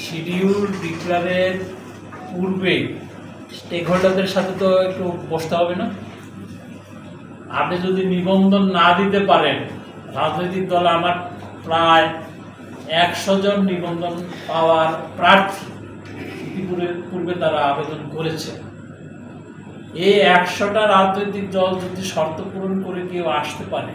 Schedule ডিক্লারের পূর্বে stake হোল্ডারদের সাথে তো একটু বসতে হবে না? আপনি যদি নিবন্ধন না দিতে পারেন, রাজনৈতিক দল আমার প্রায় 100 জন নিবন্ধন পাওয়ার প্রার্থী পূর্বে তারা আবেদন করেছে। এই 100টা রাজনৈতিক দল যদি শর্ত পূরণ করে কেউ আসতে পারে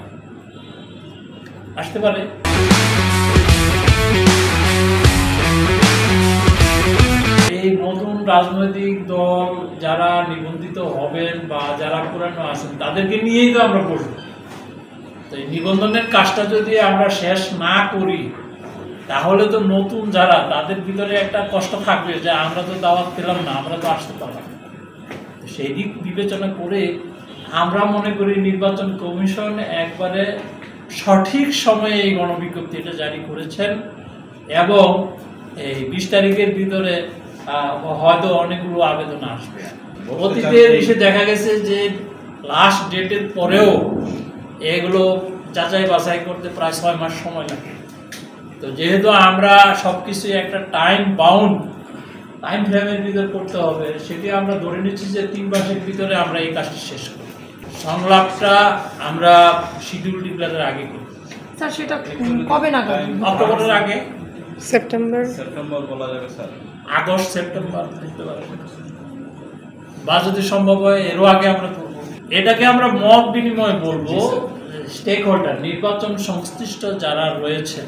এই নতুন রাজনৈতিক দল যারা নিবন্ধিত হবেন বা যারা পুরানো আছেন তাদেরকে নিয়েই তো আমরা বসবো। তো এই নিবন্ধনের কাজটা যদি আমরা শেষ না করি তাহলে তো নতুন যারা তাদের ভিতরে একটা কষ্ট থাকবে যে আমরা তো দাওয়াত পেলাম না, আমরা তো আসতে পারলাম না। সেই দিক বিবেচনা করে আমরা মনে করি নির্বাচন কমিশন একবারে সঠিক সময়ে এই গণবিজ্ঞপ্তিটা জারি করেছেন এবং এই 20 তারিখের ভিতরে হয়তো অনেকগুলো আবেদন আসবে। অতীতে এসে দেখা গেছে যে লাস্ট ডেটের পরেও এগুলো যাচাই বাছাই করতে প্রায় 6 মাস সময় লাগে। তো যেহেতু আমরা সবকিছু একটা টাইম ফ্রেমের ভিতরে করতে হবে, সেটি আমরা ধরে নিচ্ছি যে 3 মাসের ভিতরে আমরা এই কাজটি শেষ করি। সংলাপটা আমরা শিডিউল ডিক্লারের আগে করি। স্যার সেটা কবে নাগাদ? অক্টোবরের আগে, সেপ্টেম্বর বলা যাবে স্যার, আগস্ট সেপ্টেম্বর দিতে পারে, বা যদি সম্ভব হয় এরও আগে আমরা করবো। এটাকে আমরা মত বিনিময় বলবো। স্টেক হোল্ডার, নির্বাচন সংশ্লিষ্ট যারা রয়েছে